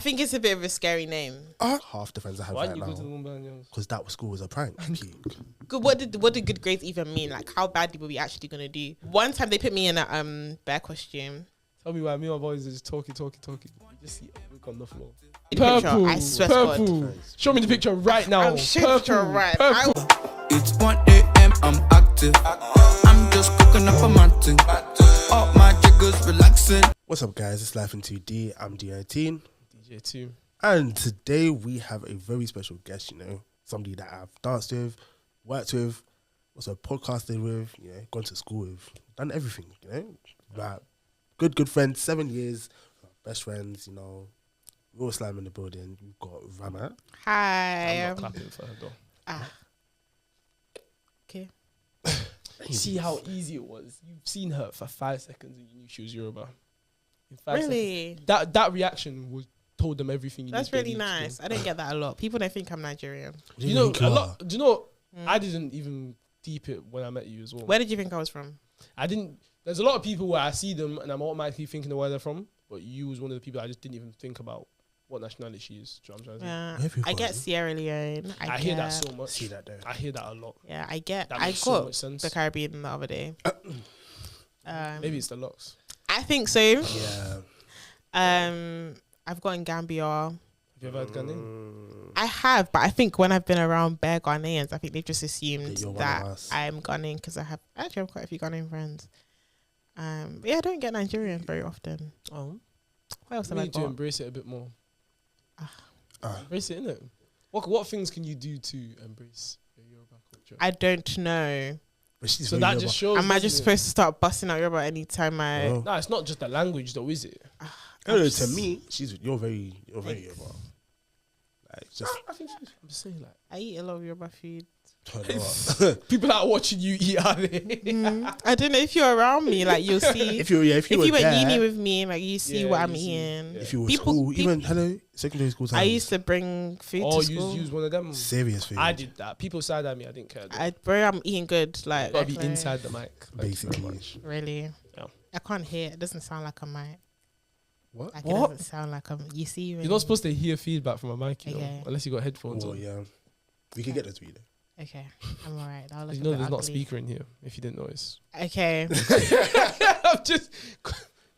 think it's a bit of a scary name. Half the friends I have Why right didn't you go to now. the Womband Youngs? Because that was school was a prank. Good. What did good grades even mean? Like, how badly were we actually gonna do? One time they put me in a bear costume. Tell me why me and my boys are just talking. You just see a book on the floor. Picture, I swear to God. Purple. Show me the picture right now. I'm sure picture right. It's 1 a.m. I'm active. I'm just cooking up a mountain. All my jiggers relaxing. What's up, guys? It's Life N2D. I'm D19. DJ 2. And today we have a very special guest, somebody that I've danced with, worked with, also podcasted with, gone to school with, done everything, Like, good friends, 7 years, best friends, real slime in the building. We've got Rama. Hi. I'm not clapping for her though. Okay. See how easy it was. You've seen her for 5 seconds and you knew she was Yoruba. In 5 Really? seconds. That reaction told them everything. That's really nice. I don't get that a lot. People don't think I'm Nigerian. Do you know? I didn't even deep it when I met you as well. Where did you think I was from? I didn't. There's a lot of people where I see them and I'm automatically thinking of where they're from. But you was one of the people I just didn't even think about what nationality she is. Do you know what I'm trying to say? I get Sierra Leone. I hear that so much. See that there. I hear that a lot. Yeah, I get. That I makes so got much sense. the Caribbean the other day. Maybe it's the locks. I think so. Yeah. I've gotten Gambia. Have you ever had Ghanaian? I have, but I think when I've been around bare Ghanaians, I think they've just assumed you're one that of us. I'm Ghanaian because I have quite a few Ghanaian friends. But yeah, I don't get Nigerian very often. Oh. What else We have I need to got? embrace it a bit more. Embrace it, innit? What things can you do to embrace your Yoruba culture? I don't know. But she's So very that Yoruba. just shows. Am I just doesn't it? supposed to start busting out Yoruba anytime I? No. No, it's not just the language though, is it? No, to me, you're very Yoruba. Like, just I think I'm just saying, like, I eat a lot of Yoruba food. turn it up. people that are watching you eat, are they? I don't know if you're around me, like you'll see. if you were if you were there, at uni with me, like you see Yeah, what I'm you see. eating. Yeah. if you were People- school, people- even secondary school times. I used to bring food Or to school. use one of them. serious food. I did that. People side at me. I didn't care. I'm eating good. Like, Gotta be like, inside the mic. Thank you very Basically. much. Really? Yeah. I can't hear. It doesn't sound like a mic. What? Like What? it doesn't sound like a. You see, when You're not supposed to hear feedback from a mic, Okay. unless you got headphones Oh on. yeah, we can get those video. Okay, I'm alright. I'll look You a know, bit there's not a ugly. speaker in here. If you didn't notice, Okay, I'm just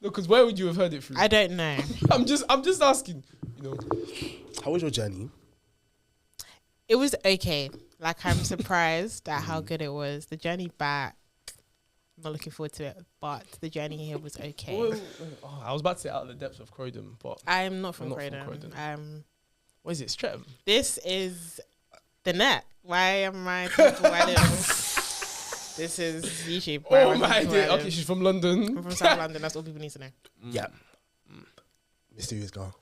no, because where would you have heard it through? I don't know. I'm just asking. How was your journey? It was okay. Like I'm surprised at how good it was. The journey back, I'm not looking forward to it, but the journey here was okay. Oh, I was about to say out of the depths of Croydon, but I'm not from not from Croydon. Croydon. What is it? Streatham? This is the net. Why am I talking where I live? This is YouTube. Why Oh am I my talking where I dear. live? Okay, she's from London. I'm from South London. That's all people need to know. Yeah, mysterious girl.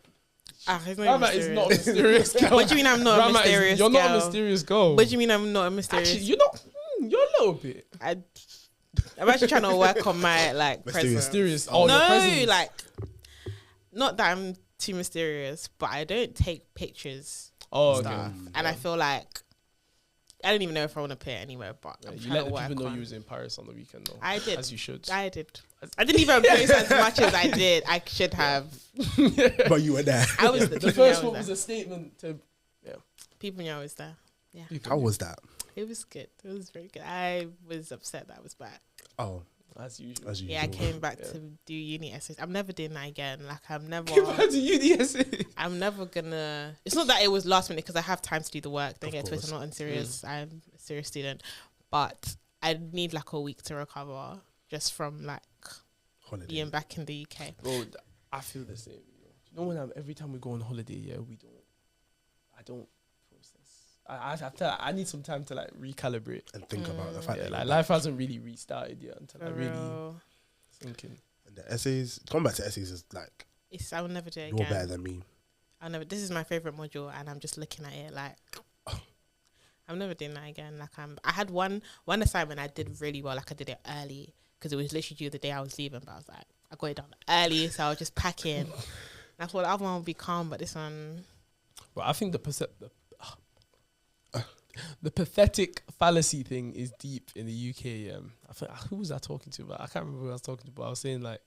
It's not Rama even is not a mysterious. mysterious girl. What do you mean I'm not a Rama mysterious You're not a girl? mysterious girl. What do you mean I'm not a mysterious? Actually, you're not. You're a little bit I'm actually trying to work on my like presence. mysterious. Oh, your No, presence. like not that I'm too mysterious, but I don't take pictures Oh, and okay. stuff, and I feel like I don't even know if I want to put it anywhere. But Yeah, I'm you trying let to the work people know on. you was in Paris on the weekend, though. I did. As you should. I did. I didn't even post as much as I did. I should have. But you were there. I was The people first knew I one was was a statement to there. People knew I was there. Yeah, people. How was that? it was good. It was very good. I was upset that I was back. Oh, As usual. as usual. Yeah, I came back Yeah. to do uni essays. I'm never doing that again. Like I'm never. Give her to you the essay. I'm never gonna. It's not that it was last minute because I have time to do the work. Don't Of get it twisted. course. I'm not unserious. I'm a serious student, but I need like a week to recover just from like Holiday. being back in the UK. Bro, I feel the same. You know when every time we go on holiday, yeah, I don't process. I feel like I need some time to like recalibrate. And think about the fact Yeah, that like you're life back. hasn't really restarted yet until I For really real. thinking. And the essays. Going back to essays is like I will never do it you're better again. than me. I'll never. This is my favorite module, and I'm just looking at it like. I'm never doing that again. Like I had one assignment I did really well. Like I did it early because it was literally due the day I was leaving. But I was like, I got it done early, so I was just packing. That's what the other one would be calm, but this one. Well, I think the pathetic fallacy thing is deep in the UK. I think, who was I talking to? But I can't remember who I was talking to. But I was saying like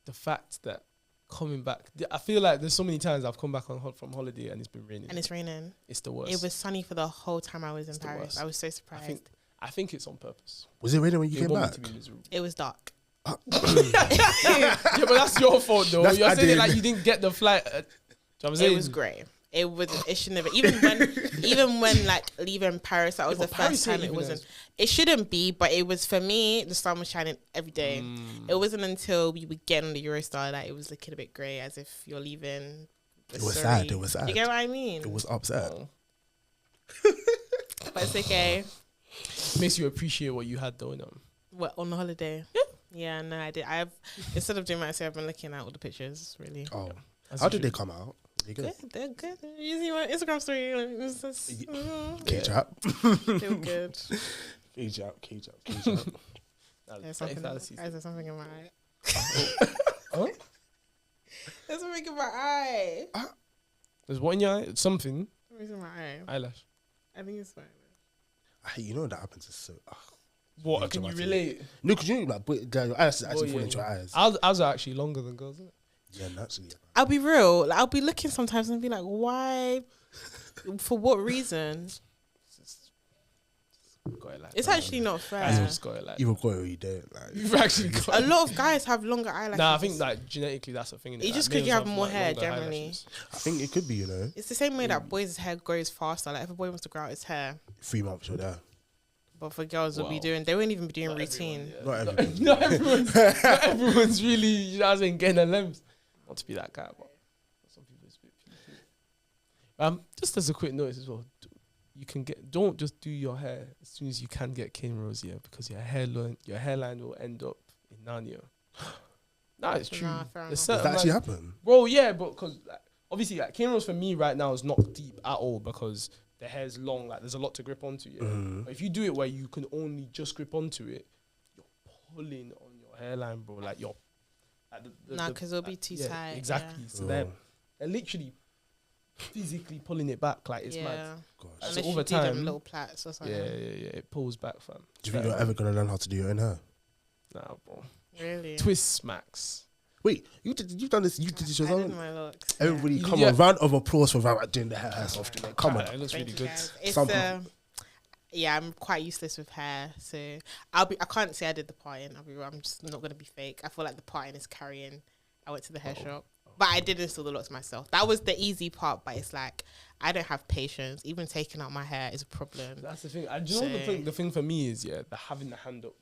the fact that coming back. I feel like there's so many times I've come back from holiday and it's been raining. And it's raining. It's the worst. It was sunny for the whole time I was in Paris. worst. I was so surprised. I think it's on purpose. Was it raining when you They came want me back? to be miserable. It was dark. Yeah, but that's your fault though. That's You're saying it adding. like you didn't get the flight. Do you know what I'm saying? It was grey. It shouldn't have. Even when like leaving Paris, that was Yeah, the but Paris first time ain't it even wasn't. as- It shouldn't be, but it was for me. The sun was shining every day. It wasn't until we would get on the Eurostar that it was looking a bit grey, as if you're leaving. It was Surrey. sad. It was sad. You get what I mean? It was upset. Oh. But it's okay. Makes you appreciate what you had though, you know. What, on the holiday? Yeah, no, I did. Instead of doing my essay, I've been looking at all the pictures. Really, Oh, As how you did they should. come out? They good. good. They're good. You see my Instagram story? Like, it's just, Cage up. they were good. Cage up. Cage up. Cage up. There's Fallacies. something in my eye. Huh? There's something in my eye. There's one in your eye. Something. Something's in my eye. Eyelash. I think it's fine. I hate, you know that happens. Is so. What? really Can you traumatic. relate? No, because you know, like, but your eyes actually Oh, fall yeah, into your eyes. Ours are actually longer than girls, isn't it? Yeah, naturally. I'll be real. Like, I'll be looking sometimes and be like, why? For what reason? Got it like It's that. actually not Guys fair. just got it like. Either got it or you don't. Like, You've actually got A lot of guys have longer eyelashes. Nah, I think like genetically that's a thing. innit? It's just Like, 'cause you males have more like, hair, longer generally. eyelashes. I think it could be, you know, It's the same way that boys' hair grows faster. Like if a boy wants to grow out his hair, 3 months you're there. but for girls, Wow. they won't even be doing Not routine. everyone, Not everyone. Not everyone's, not everyone's really, you know what I'm saying, getting a lens. Not to be that guy, but some people it's a bit peaky. Just as a quick notice as well, you can don't just do your hair as soon as you can get cane rows, yeah, because your hairline will end up in Narnia. Nah, it's true. Nah, fair There's enough. Does certain that actually man- happen? Bro, yeah, but because like, obviously, like cane rows for me right now is not deep at all because the hair's long. Like there's a lot to grip onto. Yeah, but if you do it where you can only just grip onto it, you're pulling on your hairline, bro. Like you're. Like Nah, 'cause it'll be too yeah, tight, Exactly. yeah. So they're literally physically pulling it back. Like it's yeah. mad. Gosh. So Unless over you do them time- little plaits or something. Yeah. It pulls back, fam. Do you think you're ever gonna learn how to do your own hair? Nah, bro. Really? Twist smacks. Wait, you've done this. You did this I yourself. did my looks. Everybody, You did come your- on! Round of applause for Ram doing the hair soft. Come It on. looks really Thank you, good. guys. It's Some yeah, I'm quite useless with hair, so I can't say I did the parting. I'll be real, I'm just not gonna be fake. I feel like the parting is carrying. I went to the hair shop, but I did install the locks myself. That was the easy part, but it's like I don't have patience. Even taking out my hair is a problem. That's the thing. Do you know what So- the thing for me is, yeah, having the hand up.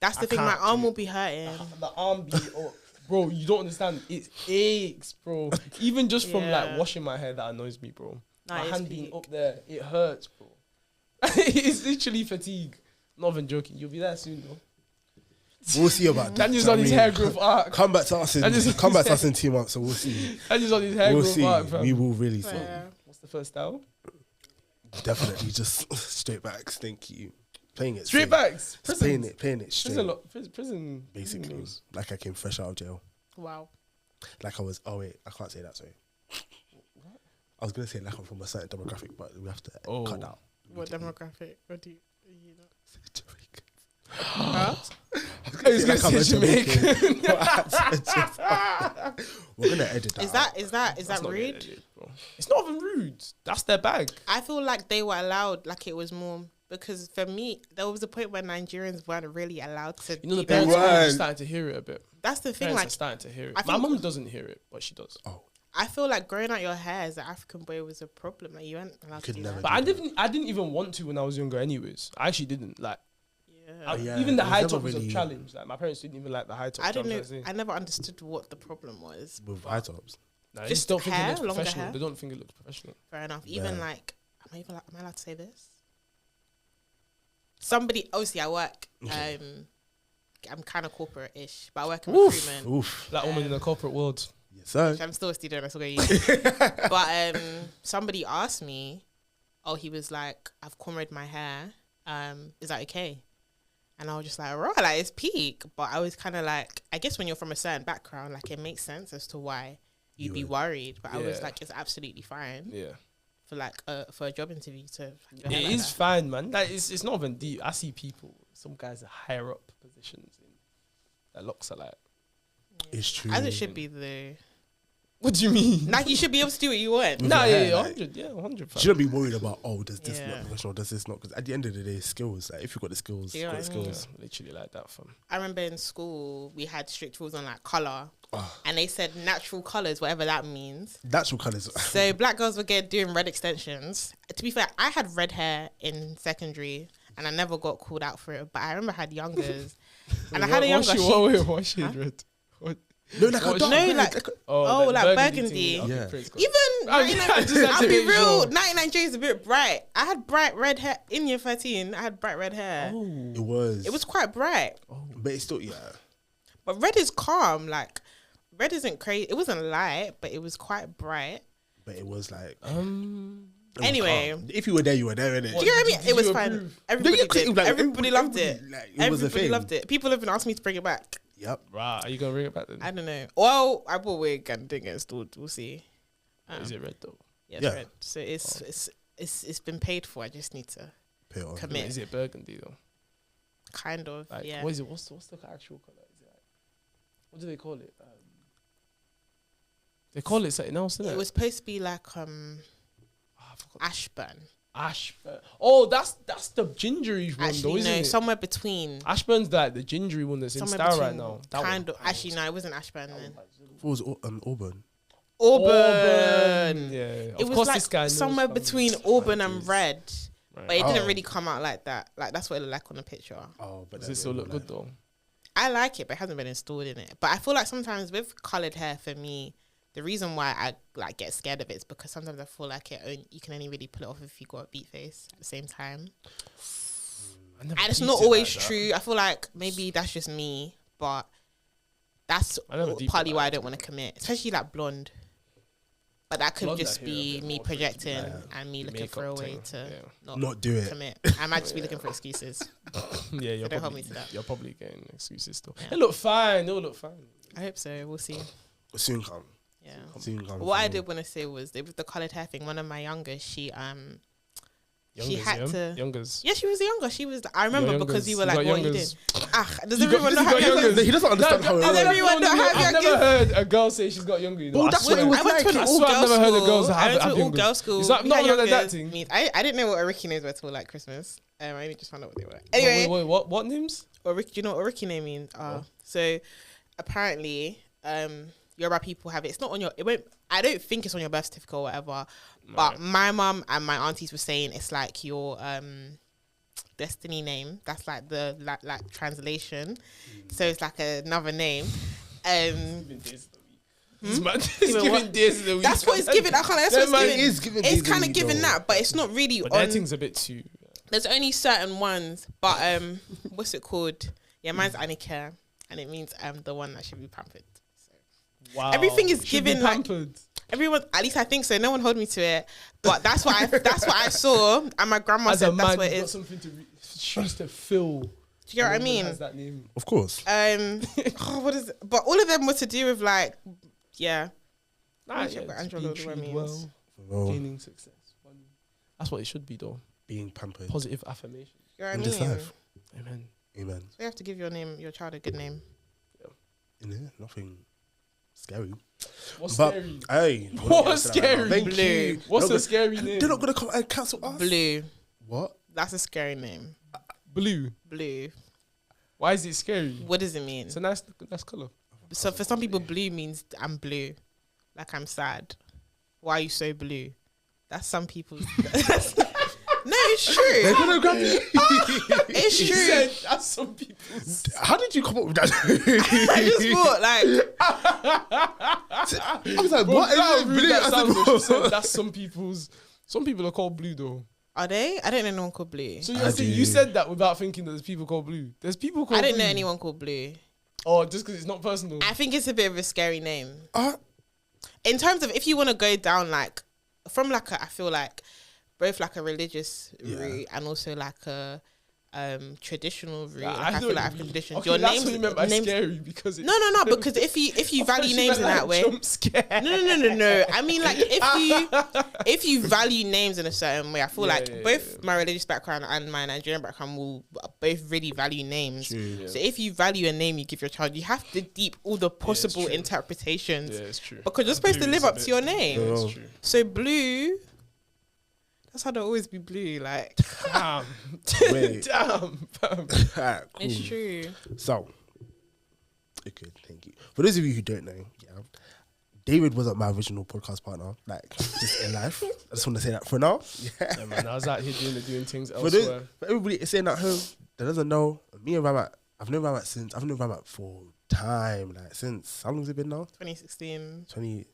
That's the I thing. My can't arm do will be hurting. The arm be up. Bro, you don't understand. It aches, bro. Even just from like Yeah. washing my hair, that annoys me, bro. Nah, My it's hand being peak. up there, it hurts, bro. It's literally fatigue. Not even joking. You'll be there soon, though. We'll see about that. Daniel's Do you on know his what I hair mean? growth arc. Come back to us in Daniel's on come back his to us in 2 months, so we'll see. Daniel's on his hair We'll growth see. arc, fam. We will really see. Yeah. What's the first style? Definitely just straight backs. Thank you. Playing it Straight safe. backs. Just Prison. playing it straight. Prison. Basically, moves. like I came fresh out of jail. Wow. Like I was. Oh wait, I can't say that. Sorry. I was gonna say like I'm from a certain demographic, but we have to cut out. What demographic? What do you know? Jamaican. Huh? I was gonna Like I'm a say Jamaican. We're gonna edit that. Is out. that That's not rude? edited, bro. It's not even rude. That's their bag. I feel like they were allowed, like it was more, because for me, there was a point where Nigerians weren't really allowed to. You know, the be their parents own. are weren't. just starting to hear it a bit. That's the thing. Parents Like are starting to hear it. I My think- mum doesn't hear it, but she does. Oh, I feel like growing out your hair as an African boy was a problem. Like you weren't allowed to could do never that. But I didn't even want to when I was younger. Anyways, I actually didn't like. Yeah. yeah, Even the it was high never top was a really- challenge. Like my parents didn't even like the high top. I didn't know. I'm trying to say. I never understood what the problem was. with high tops. Nah, they just just don't think it hair, looks longer professional. hair. They don't think it looks professional. Fair enough. Even Yeah. like, am I allowed to say this? Somebody, obviously, I work. I'm kind of corporate-ish, but I work in recruitment. Oof. Black woman in the corporate world. Yes, sir. I'm still a student. I still got uni. But somebody asked me, "Oh, he was like, I've cornrowed my hair. Is that okay?" And I was just like, "Right, like it's peak." But I was kind of like, I guess when you're from a certain background, like it makes sense as to why you'd You be would. worried. But I was Yeah. like, it's absolutely fine Yeah, for like for a job interview to. have your it hair like is that. fine, man. Like it's not even deep. I see people. Some guys are higher up positions. Their locks are like. It's true. As it should be though. What do you mean? Like you should be able to do what you want. Nah, Yeah, yeah, like- 100, yeah, 100. Shouldn't be worried about, oh, does this Yeah. not professional, does this not? Because at the end of the day, skills. Like if you've got the skills, Yeah, you've got the I mean. skills. Literally like that, fam. I remember in school we had strict rules on like color, Ah. and they said natural colors, whatever that means. Natural colours. So black girls were doing red extensions. To be fair, I had red hair in secondary, and I never got called out for it. But I remember I had youngers, and I had a younger. What shade Huh? red? What? No, like a What dark No, red, like- Oh, like thing. burgundy. Okay, Yeah. praise God. Even I just had I'll to be make real. sure. 99 J is a bit bright. I had bright red hair in year 13. I had bright red hair. Oh. It was Quite bright, but it's still, yeah. but red is calm. Like red isn't crazy. It wasn't light, but it was quite bright. But it was like, it was Anyway. calm. If you were there, you were there, innit? Do you know what I mean? Did It was you fine. approve? Everybody No, you could- did. like, Everybody loved it. everybody, like, it was a Everybody thing. loved it. People have been asking me to bring it back. Yep. Right, are you gonna bring it back then? I don't know. Well, I bought a wig and didn't get installed. We'll see. Is it red though? Yeah, it's Yeah. red. So it's been paid for. I just need to Pay it on. commit. Is it burgundy though? Kind of. Like, Yeah. what is it? What's the actual color? Is it like, what do they call it? They call it something else, isn't it? It was supposed to be like I forgot. Ashburn. Ashburn. Oh, that's the gingery one though, Actually, isn't no, it? somewhere between. Ashburn's like the gingery one that's in Somewhere style right between. now. That Kind one. of. Actually, no, it wasn't Ashburn then. What was Auburn? Auburn. Yeah. It Of was course, like this guy knows somewhere from between his Auburn and 20s. red, Right. but it didn't Oh. really come out like that. Like that's what it looked like on the picture. Oh, but Does it still look good though? I like it, but it hasn't been installed in it. But I feel like sometimes with coloured hair, for me, the reason why I like get scared of it is because sometimes I feel like you can only really pull it off if you got a beat face at the same time. And it's not always true. I feel like maybe that's just me, but that's I never deep partly it why I like don't want to commit, especially like blonde. But that could Blonde, I just hear a be bit me more projecting crazy, and me looking Makeup for a way thing, to yeah. Not do it. commit. I might just be looking for excuses. Yeah, you're don't hold probably, me to that. you're probably getting excuses still. Yeah. It look fine. It look fine. I hope so. We'll see. Soon come. Yeah. Soon come. What I did want to say was with the coloured hair thing. One of my youngest, she Youngers, had yeah? to. Youngers. Yeah, she was younger. She was. I remember Your because you were youngers. like, You "What got are you doing?" youngers. Does You everyone got- know you how got youngers? youngers. He doesn't understand how it Does works. everyone know how I've youngers? never heard a girl say she's got younger. You know? Well, I that's swear. what it was I went to like. an I all swear I've girls never heard school. of girls that I have went to an all youngers. girls school. Is that We not had one of that youngers. thing? I didn't know what Oriki names were till like Christmas. I only just found out what they were. Wait, Anyway, wait, what names? Oriki, do you know what Oriki name means? So apparently, Yoruba people have it. It's not on your. It won't. I don't think it's on your birth certificate or whatever. But my mum and my aunties were saying it's like your destiny name. That's like the like translation. So it's like another name. It's Even giving what? days of the week. That's what it's giving. I can't. That's That what man it's is giving. giving It's days of kind the of week, giving though. that, but it's not really But on. that thing's a bit too. There's only certain ones, but what's it called? Yeah, mine's Annika, and it means the one that should be pampered. So Wow. everything is Should be given, like- pampered. everyone, at least I think so. No one hold me to it, but that's what I saw, and my grandma As a said that's man, what it you've got is. something to shoes to fill. Do you get what I Woman mean? Has that name. Of course. What is it? But all of them were to do with like, yeah. Nah, check what just Andrew being Lloyd Webber treated means. well, Well, gaining success. Money. That's what it should be, though. being pampered. Positive affirmation. You know what I In mean? this life. Amen. Amen. So you have to give your child a good name. In there, nothing scary. What's But scary? hey, What's scary? Thank Blue. you. What's They're a scary name? not gonna come and cancel us. Blue. What? That's a scary name. Blue. Blue. Why is it scary? What does it mean? It's a nice color. So for some people, blue means I'm blue, like I'm sad. Why are you so blue? That's some people. No, it's They're true. gonna grab you. It's He true. said that's some people. How did you come up with that? I just thought like I was like, what is it? Blue? That I sounds said, like she said that's some people's. Some people are called blue though. are they? I don't know anyone called blue. So I you do. said that without thinking that there's people called blue. There's people called. I didn't know blue. anyone called blue. Oh, just because it's not personal. I think it's a bit of a scary name. uh, In terms of if you want to go down like from like I feel like both like a religious Yeah. route and also like a traditional route. Yeah, Like, I know feel like what I've you mean. conditioned. Okay, Your that's names, what you meant by names. scary because it's No. Because if you value names in that way, jump scare. no. I mean, like if you value names in a certain way, I feel both my religious background and my Nigerian background will both really value names. True. Yeah. So if you value a name you give your child, you have to deep all the possible true. interpretations. Yeah, it's true. Because you're supposed to Blue live is a up bit- to your name. Yeah, Oh. it's true. So blue, that's how they'll always be blue. Like Damn. Wait. Damn. Alright, cool. it's true. So, okay, thank you. For those of you who don't know, David wasn't my original podcast partner, like just in life. I just want to say that for now. Yeah. Yeah, man, I was out here doing things For, elsewhere. for everybody saying at home that doesn't know, me and Ramat, I've known Ramat for time, like since, how long has it been now? 2016. 2016?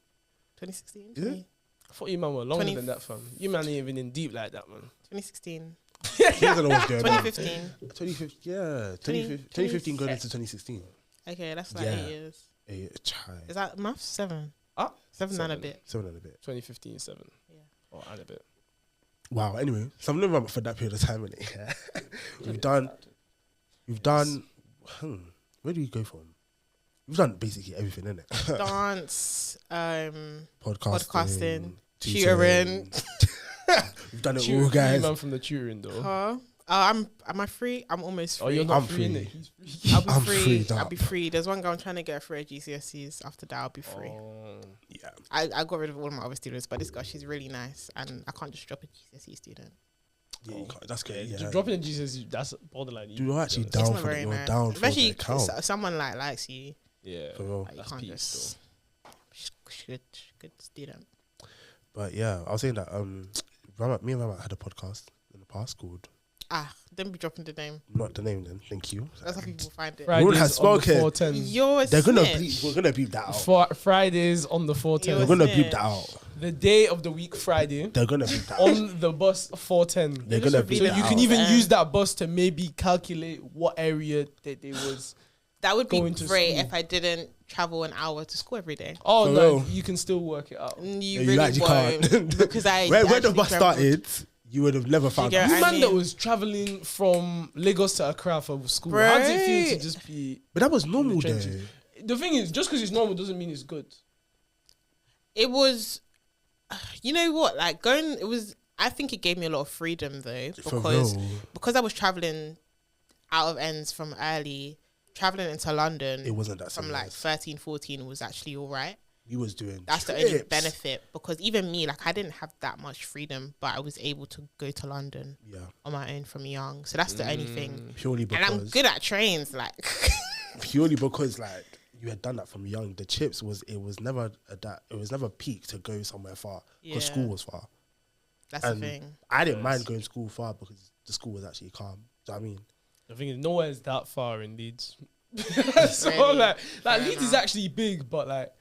2016? Is it? I thought you man were longer 20 than that, fam. You man ain't even in deep like that, man. 2016. He doesn't know what's going on. 2015. 2015, yeah. 20 2015 going into 2016. Okay, that's like Yeah. 8 years. Is that maths? 7. Ah, 7 and a 7. bit. 7 and a bit. 2015, 7. Yeah. Oh, and a bit. Wow, anyway, so I'm living for that period of time, innit? Yeah. We've done, where do you go from? We've done basically everything, innit? Dance, Podcasting, tutoring. We've done it Tutor- all, guys. You man from the tutoring, though. Huh? Am I free? I'm almost free. Oh, you're not I'm free, free. innit? He's free. I'll be I'm free. free, I'll dog. be free. There's one girl I'm trying to get through her GCSEs. After that, I'll be free. Oh. Yeah. I got rid of all of my other students, but this girl, she's really nice, and I can't just drop a GCSE student. Yeah, you can't, that's great. Yeah. Dropping in Jesus, that's borderline. You're actually to be down It's not for very it. You're nice, down for the especially account. someone like likes you. honest. For Yeah. real. Like, you That's can't peace, just good student. But yeah, I was saying that me and Ramat had a podcast in the past called, Don't be dropping the name. not the name then, thank you. That's how people find it. Right. Everyone has Fridays on the spoken. 410. You're a They're gonna snitch. we're gonna beep that out. Fridays on the 410. We're You're gonna a beep that snitch. out. The day of the week, Friday, They're gonna beep that out. on the bus 410. They're just gonna reveal beep So that you out. can even Um, use that bus to maybe calculate what area that they was. That would be Going to great school. if I didn't travel an hour to school every day. Oh For no, real. you can still work it out. You Yeah, really you actually won't, can't. because I Where the actually bus travelled. started, you would have never found get out. it? You I man that mean- was traveling from Lagos to Accra for school. How does it feel to Right. just be? But that was normal though. trenches. The thing is, just because it's normal doesn't mean it's good. It was, you know what? Like going, it was. I think it gave me a lot of freedom though, For because I was traveling out of ends from early, traveling into London. it wasn't that from like serious. 13, 14 was actually all right. You was doing That's the only trips. benefit, because even me, like I didn't have that much freedom, but I was able to go to London Yeah, on my own from young. So that's the only thing. purely And because I'm good at trains, like purely because like you had done that from young. The chips was never peak to go somewhere far because Yeah. school was far. that's And the thing. I didn't mind going to school far because the school was actually calm. Do you know what I mean? The thing is, nowhere is that far in Leeds. So Really? like Fair Leeds is enough. actually big, but like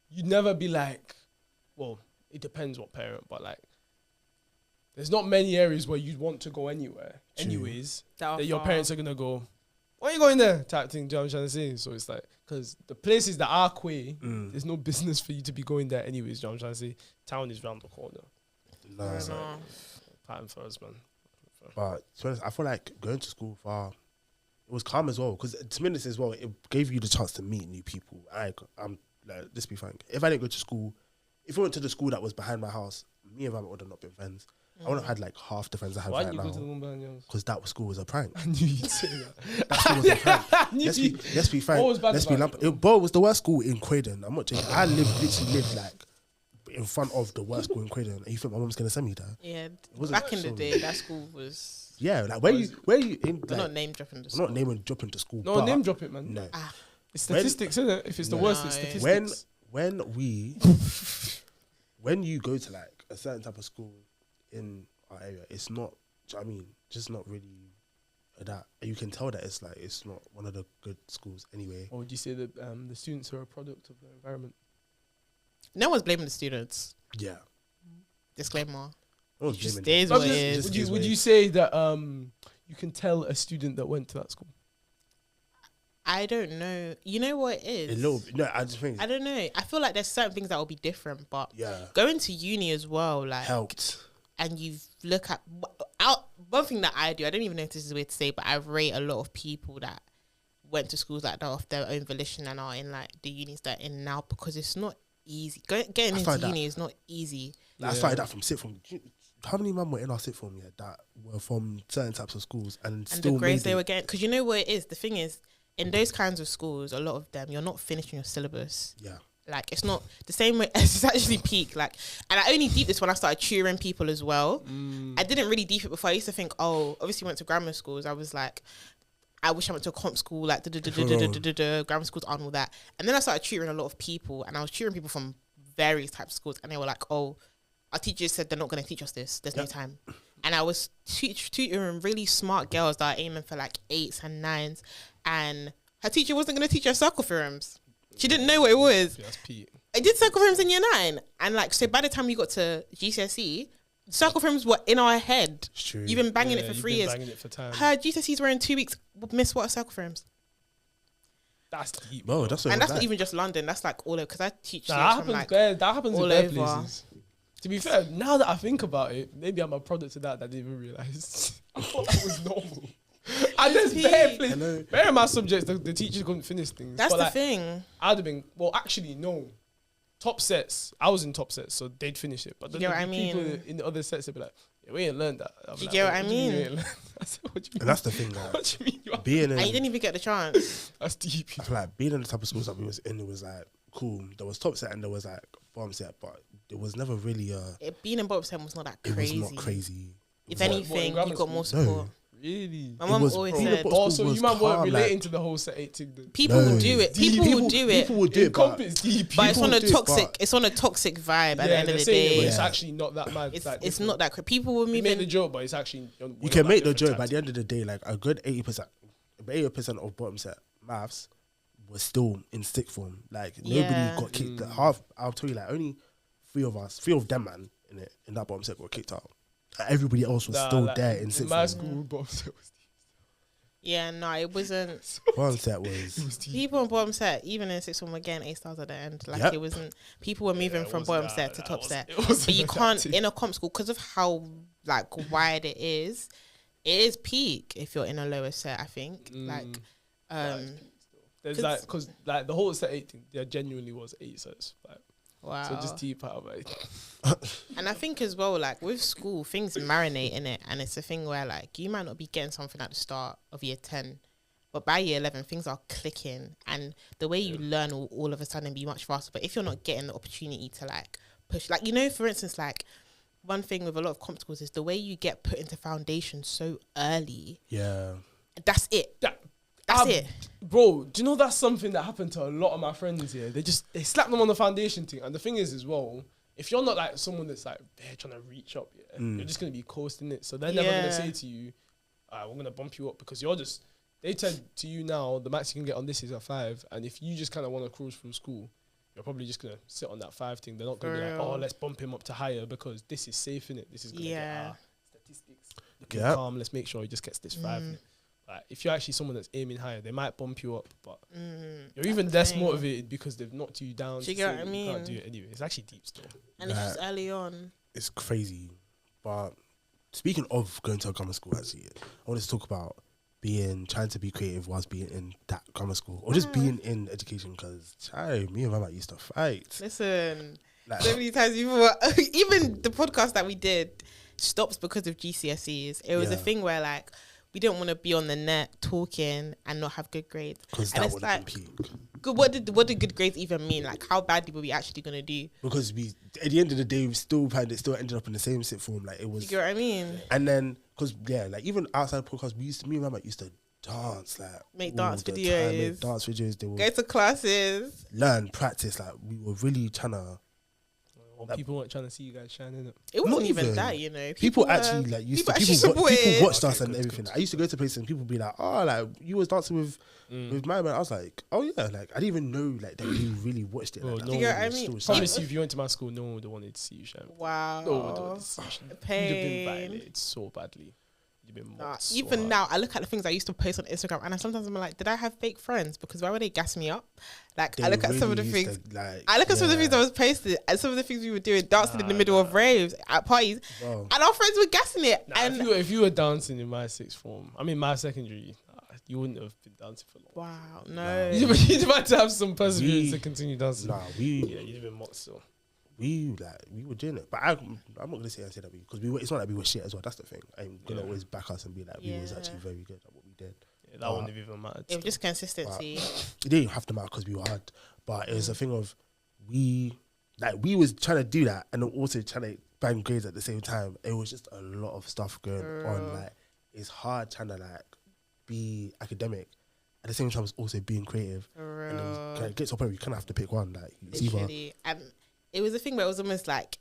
you'd never be like, well, it depends what parent, but like there's not many areas where you'd want to go anywhere. True. Anyways, That that your far. parents are gonna go, why are you going there? Type thing. Do you know what I'm trying to say? So it's like, because the places that are quay, there's no business for you to be going there anyways. Do you know what I'm trying to say? Town is round the corner. No, Fair so- enough. Pattern for us, man. but to be honest, I feel like going to school far, it was calm as well. Because to be honest as well, it gave you the chance to meet new people. I'm like, let's be frank. If I didn't go to school, if I went to the school that was behind my house, me and Rabbit would have not been friends. I would have had like half the friends I have Why right didn't you go to the now. one behind yours? Because that school was a prank. I knew you'd say that. That school was a prank. Knew Let's you- be frank. What was bad Let's be about lamp. Bro, it was the worst school in Croydon. I'm not joking. I literally lived like in front of the worst school in Croydon. And you think my mom's gonna send me there? Yeah, wasn't back in the so- day, that school was. Yeah, like where you in? We're Like, not name dropping the I'm school. not naming dropping to school. No, but name drop it, man. No. It's statistics, isn't it? If it's the worst, it's No. statistics. When you go to like a certain type of school in our area, it's not. Do you know what I mean? Just not really that. You can tell that it's not one of the good schools anyway. Or would you say that the students are a product of the environment? No one's blaming the students. Yeah. Disclaimer. No one's It just blaming is them. what it Just- is. just Would is what you it say that you can tell a student that went to that school? I don't know. You know what it is? is. A little bit. No, I just think I don't know. I feel like there's certain things that will be different, but yeah going to uni as well, like helped. and you look at one thing that I do, I don't even know if this is weird to say, but I rate a lot of people that went to schools like that off their own volition and are in like the unis that are in now, because it's not easy. Getting into uni is not easy. Like, I started that from sixth form. How many men were in our sixth form that were from certain types of schools and still the grades made they were getting? Because you know what it is. The thing is, in those kinds of schools, a lot of them, you're not finishing your syllabus. Yeah. Like, it's not the same way. It's actually peak. Like, and I only deep this when I started tutoring people as well. I didn't really deep it before. I used to think, oh, obviously went to grammar schools. I was like, I wish I went to a comp school, like grammar schools aren't all that. And then I started tutoring a lot of people, and I was tutoring people from various types of schools, and they were like, oh, our teachers said they're not going to teach us this. There's no time. And I was tutoring really smart girls that are aiming for like 8s and 9s, and her teacher wasn't going to teach her circle theorems. She didn't know what it was. That's Pete. I did circle theorems in year 9, and like, so by the time we got to GCSE, circle theorems were in our head. True. You've been banging it for 3 years. Banging it for time. Her GCSEs were in 2 weeks. Miss, what are circle theorems? That's deep. Bro, that's And that's not even just London. That's like all over, because I teach Nah, students that from happens like there. That happens in all their over. places. To be fair, now that I think about it, maybe I'm a product of that I didn't even realise. I thought that was normal. And there's bare places. Bear in my subjects, the teachers couldn't finish things. That's but the like, thing. I'd have been, well, actually, no. Top sets, I was in top sets, so they'd finish it. But You get what I people mean? in the other sets, they'd be like, yeah, we ain't learned that. I'd be You like, get what I do you mean you mean? ain't learned that? I said, what do you mean? And that's the thing, like, What do you mean you are? being in, And you didn't even get the chance. That's deep. I feel like being in the type of schools that we was in, it was like cool. There was top set and there was like bottom set, but it was never really Being in bottom 10 was not that it crazy. was not crazy. If What, anything, in grammar you got more school? support. Really? My It mum was- always being in said, bottom Oh, school so was you man weren't calm, relating like, to the whole set 8 thing then? people will do it. People will do it. People will do In it, comp, but it's deep. But it's people on a do it, toxic. but- It's on a toxic vibe at the end of they're the saying it, but day. it's Yeah. actually not that mad. It's not that crazy. People were You make the moving. joke, but it's actually... you can make the joke. By the end of the day, like a good 80% of bottom set maths was still in sixth form. Like Yeah. nobody got kicked. Half, I'll tell you, like only three of them, man, in that bottom set got kicked out. Everybody else was still there in sixth my form. school, bottom set was Yeah, no, it wasn't. Bottom set was deep. People on bottom set, even in sixth form, were getting A stars at the end. Like Yep. it wasn't. People were moving it from wasn't bottom that- set to that top was- set, it wasn't but you that can't deep. in a comp school because of how like wide it is. It is peak if you're in a lower set. I think like. There's 'cause- like, because like the whole set 8 thing, there genuinely was 8 sets. Like, Wow. so just deep out of it. And I think as well, like with school, things marinate in it, and it's a thing where like you might not be getting something at the start of year 10, but by year 11, things are clicking, and the way you learn will all of a sudden be much faster. But if you're not getting the opportunity to like push, like for instance, like one thing with a lot of comp schools is the way you get put into foundation so early. yeah. That's it. That, That's it. Bro, do you know that's something that happened to a lot of my friends here? They slap them on the foundation thing. And the thing is as well, if you're not like someone that's like they're trying to reach up, you're just gonna be coasting it. So they're never gonna say to you, we're gonna bump you up, because you're just, they said to you now the max you can get on this is a 5, and if you just kind of want to cruise through school, you're probably just gonna sit on that 5 thing. They're not gonna For be like, real. oh, let's bump him up to higher because this is safe in it. This is gonna get our statistics looking Yeah. calm. Let's make sure he just gets this 5 innit? Like, if you're actually someone that's aiming higher, they might bump you up, but you're even less thing. motivated because they've knocked you down. Do you to get say what I You can't mean? do it anyway. It's actually deep still. And it's just early on. It's crazy. But speaking of going to a grammar school, actually, I wanted to talk about trying to be creative whilst being in that grammar school, or just being in education. Because me and Mama used to fight. Listen, Like, so many times before, even the podcast that we did stopped because of GCSEs. It was a Yeah. thing where like we didn't want to be on the net talking and not have good grades. because And that it's would have like, been peak. good, what did good grades even mean? Like how badly were we actually gonna do? Because at the end of the day, we still ended up in the same sit form. Like it Do was, you get what I mean? and then like even outside podcasts, me and Mama used to dance, like Make all dance the time, videos. make dance videos. They Go would to classes. learn, practice. Like we were really trying to. Well, people weren't trying to see you guys shining up. It wasn't Not even even. that, you know. People were- actually like used to actually people supported. watched us Okay, and good, everything. good. I used to go to places and people be like, "Oh, like you was dancing with my man." I was like, "Oh yeah," like I didn't even know like that you really watched it. Bro, Like, that. no Do you get one what I was mean? still Even- promise you, if you went to my school, no one would have wanted to see you shine. Wow. No one would have wanted to see you shine. You'd have been Pain. violated so badly. You've been Nah, mocked even so now, I look at the things I used to post on Instagram, and sometimes I'm like, did I have fake friends? Because why would they gas me up? Like, I They look at some of the really things. used to, like, I look at some of the yeah. things I was posting, and some of the things we were doing, dancing in the middle of raves at parties, Bro. and our friends were gassing it. Nah, and if you were dancing in my sixth form, I mean my secondary, you wouldn't have been dancing for long. wow, no. You'd have had to have some perseverance We- to continue dancing. Nah, Yeah, you'd have been mocked still. we were doing it, but I'm not gonna say that because it's not like we were shit as well. That's the thing. I'm gonna Yeah. always back us and be like, we was Yeah. actually very good at what we did. Yeah, that wouldn't have even mattered. It was just consistency. It didn't have to matter because we were hard, but it was a thing of we was trying to do that and then also trying to bang grades at the same time. It was just a lot of stuff going on. Like it's hard trying to like be academic at the same time as also being creative. For And then real. it gets to a point where you kind of have to pick one. Like it's either Literally. And it was a thing where it was almost like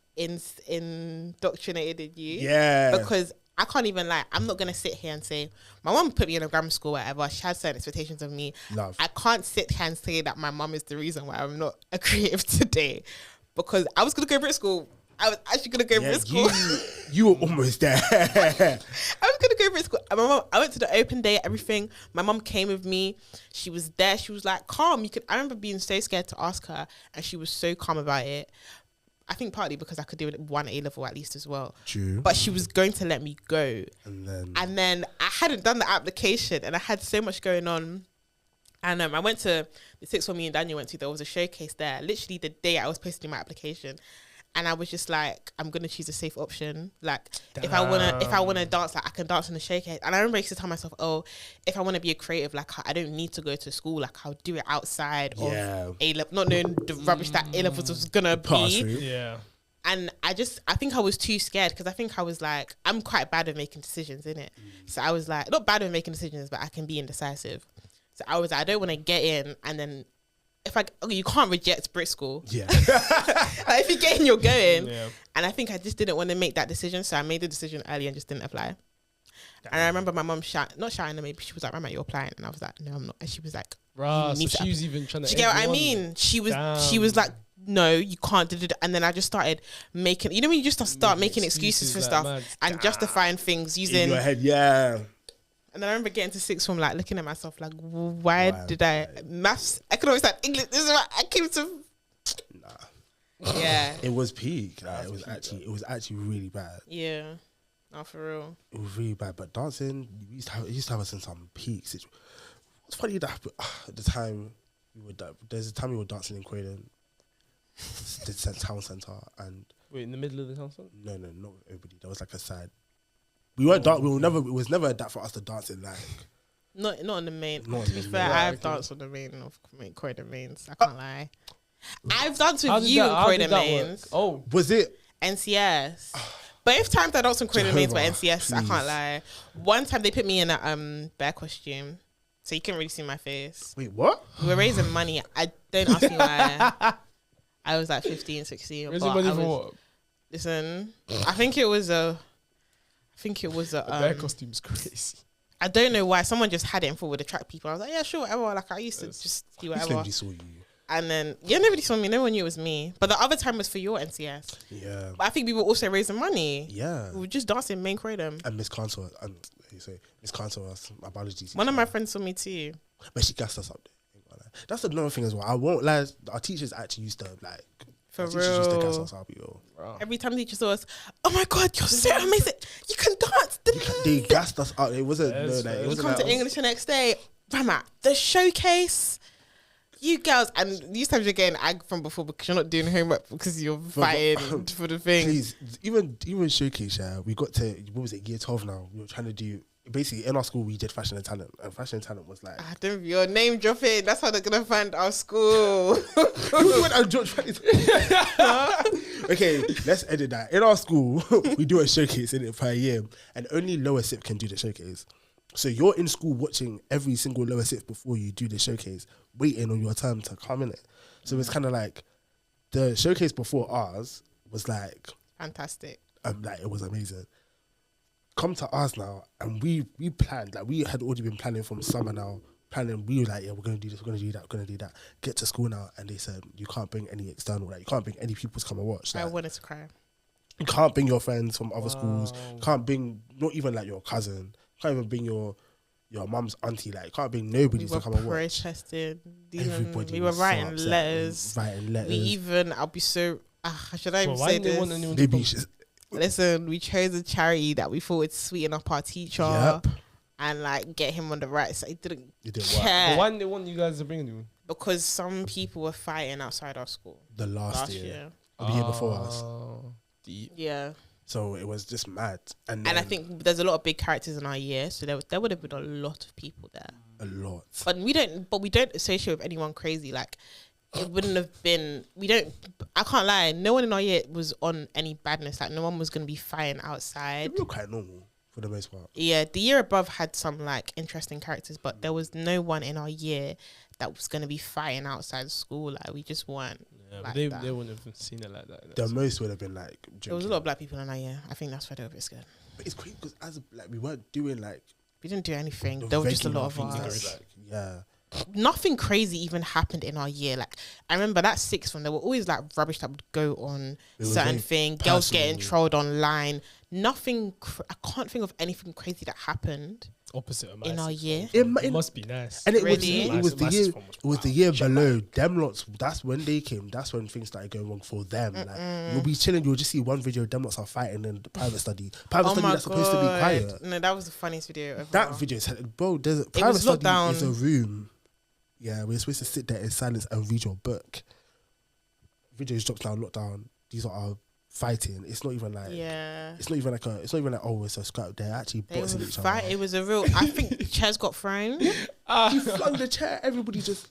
indoctrinated in you. yeah, Because I can't even lie, I'm not gonna sit here and say my mum put me in a grammar school, whatever. She had certain expectations of me. love. I can't sit here and say that my mum is the reason why I'm not a creative today, because I was gonna go Brit school. I was actually gonna go Brit school. You were almost there. I was gonna go Brit school. And my mum, I went to the open day, everything. My mum came with me. She was there. She was like, calm. I remember being so scared to ask her, and she was so calm about it. I think partly because I could do it one A level at least as well. True. But she was going to let me go. And then I hadn't done the application, and I had so much going on. And I went to the sixth one me and Daniel went to. There was a showcase there, literally the day I was posting my application, and I was just like, I'm gonna choose a safe option. Like if I wanna dance, like I can dance in the showcase. And I remember I used to tell myself, oh, if I wanna be a creative, like I don't need to go to school. Like I'll do it outside Yeah. of A level, not knowing the rubbish that A levels was gonna pass be. through. Yeah. And I think I was too scared because I think I was like, I'm quite bad at making decisions, innit? So I was like, not bad at making decisions, but I can be indecisive. So I was like, I don't want to get in and then you can't reject Brit school. Yeah. Like, if you get in, you're going. Yeah. And I think I just didn't want to make that decision. So I made the decision early and just didn't apply. And I remember my mum not shouting at me, but she was like, Mama, you're applying. And I was like, no, I'm not. And she was like, Right. You So need to she was even trying to. do you get what I egg you on. mean? She was Damn. like, no, you can't. And then I just started making, you know, when you just start making excuses for like stuff mad. and justifying things In using. your head, yeah. And then I remember getting to sixth form, like looking at myself, like, why did I maths, economics, and English? This is what I came to. Nah. Yeah, It was peak. Like, it was actually really bad. yeah, not for real. It was really bad. But dancing, it used to have us in some peaks. It's funny that at the time there's a time we were dancing in Croydon, the town centre, and Wait, in the middle of the council? no, not everybody. There was like a side. We weren't. We were never. It was never that for us to dance in like. Not on the main. Not To on be the fair, main. I've danced on the main of Croydon Mains. I can't lie. I've danced How with did you that- in how did Croydon that work? Mains. Oh, Was it? NCS. Both times I danced on Croydon Mains were Jehovah, NCS. I please. can't lie. One time they put me in a bear costume, so you couldn't really see my face. Wait, what? We were raising money. I don't ask me why. I was like 15, 16. raising but money I for was- what? Listen, I think it was a The bear costume's crazy. I don't know why someone just had it and thought would attract people. I was like, yeah, sure, whatever. Like I used to Yes. just do At least whatever. nobody saw you. And then nobody saw me. No one knew it was me. But the other time was for your NCS. Yeah. But I think we were also raising money. Yeah. We were just dancing main Croydon. And Miss Cantor, Miss Cantor was my biology teacher. One of my friends saw me too. But she gassed us up there. That's another thing as well. I won't lie. Our teachers actually used to like. For our teachers used to gas real. us up, yo. Wow. Every time teacher saw us, oh my God, you're so amazing. You can dance. They gassed us up. It wasn't. Yes, no, like, it yes. We wasn't come like, to English the next day. Rama, the showcase. You girls, and these times you're getting ag from before because you're not doing homework because you're fighting for the thing. Please, even showcase. Yeah, we got to what was it? Year 12 now. We were trying to do basically in our school. We did fashion and talent, and fashion and talent was like. Ah, don't be your name dropping. That's how they're gonna find our school. Okay, let's edit that. In our school, we do a showcase in it per year, and only lower SIP can do the showcase. So you're in school watching every single lower SIP before you do the showcase, waiting on your turn to come in it. So it's kind of like the showcase before ours was like Fantastic. it was amazing. Come to ours now, and we planned, like we had already been planning from summer now. We were like, yeah, we're gonna do this, we're gonna do that, we're gonna do that. Get to school now, and they said you can't bring any external, like you can't bring any people to come and watch. I Like, wanted to cry. You can't bring your friends from other schools. Wow. Can't bring not even like your cousin. Can't even bring your mum's auntie. Like can't bring nobody We to were come and watch. protesting. Everybody We were was so writing upset, letters. Writing letters. We even, I'll be so. Should I Bro, even why say didn't they want this? anyone Maybe to she's, Listen, we chose a charity that we thought would sweeten up our teacher Yep. and like get him on the right side. He didn't it didn't work. care But why didn't they want you guys to bring anyone? because some people were fighting outside our school The last last year. year. The year before us. Deep. Yeah. So it was just mad. And And I then think there's a lot of big characters in our year, so there would have been a lot of people there. a lot. But we don't associate with anyone crazy. Like it wouldn't have been. I can't lie. No one in our year was on any badness. Like no one was gonna be fighting outside. We were quite normal for the most part. Yeah, the year above had some like interesting characters, but there was no one in our year that was gonna be fighting outside school. Like we just weren't. Yeah, Like but they that. wouldn't have seen it like that. The most would have been like drinking. There was a lot of black people in our year. I think that's why they were a bit scared. But it's crazy because as like we weren't doing like We didn't do anything. the There were just a lot of regular things us. that, like, yeah. Nothing crazy even happened in our year. Like I remember that sixth one, there were always like rubbish that would go on It was certain very thing. Girls getting personal. trolled online. Nothing. I can't think of anything crazy that happened Opposite of in our year. It must be nice. And it Really? was the My year sixth form was it was the wild. year below them lots. That's when they came. That's when things started going wrong for them. Like you'll be chilling, you'll just see one video. Them lots are fighting in the private study. Private Oh study my that's supposed to be God. quiet. No, that was the funniest video ever. That video is bro. There's a private was study lockdown. is a room. Yeah, we're supposed to sit there in silence and read your book. Videos dropped down, lockdown. These are fighting. It's not even like Yeah. It's not even like oh it's a scrap. They're actually They boxing were each fight. other. It was a real. I think chairs got thrown. He flung the chair. Everybody just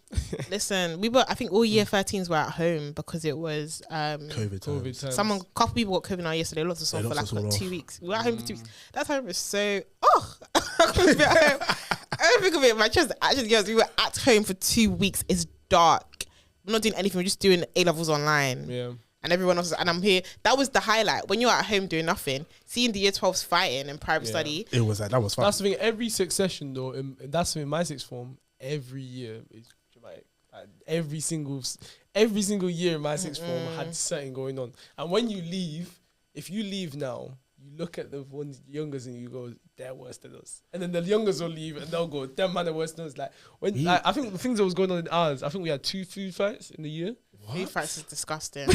Listen, we were. I think all year 13s were at home because it was COVID times. time. couple people got COVID in our year, so they locked us off They for locked like us all 2 off. weeks. We were at home for 2 weeks. That time was so. I couldn't be at home. I don't think of it. My chest actually goes. We were at home for 2 weeks. It's dark. We're not doing anything. We're just doing A levels online. Yeah. And everyone else, and I'm here. That was the highlight. When you're at home doing nothing, seeing the year 12s fighting in private study. It was that was fun. That's the thing. Every succession though, that's in my sixth form. Every year is dramatic. Like, every single year in my sixth form had something going on. And when you leave, if you leave now, you look at the ones youngers and you go, they're worse than us. And then the youngers will leave and they'll go, them man are worse than us. Like when like, I think the things that was going on in ours, I think we had 2 food fights in the year. Food fights is disgusting.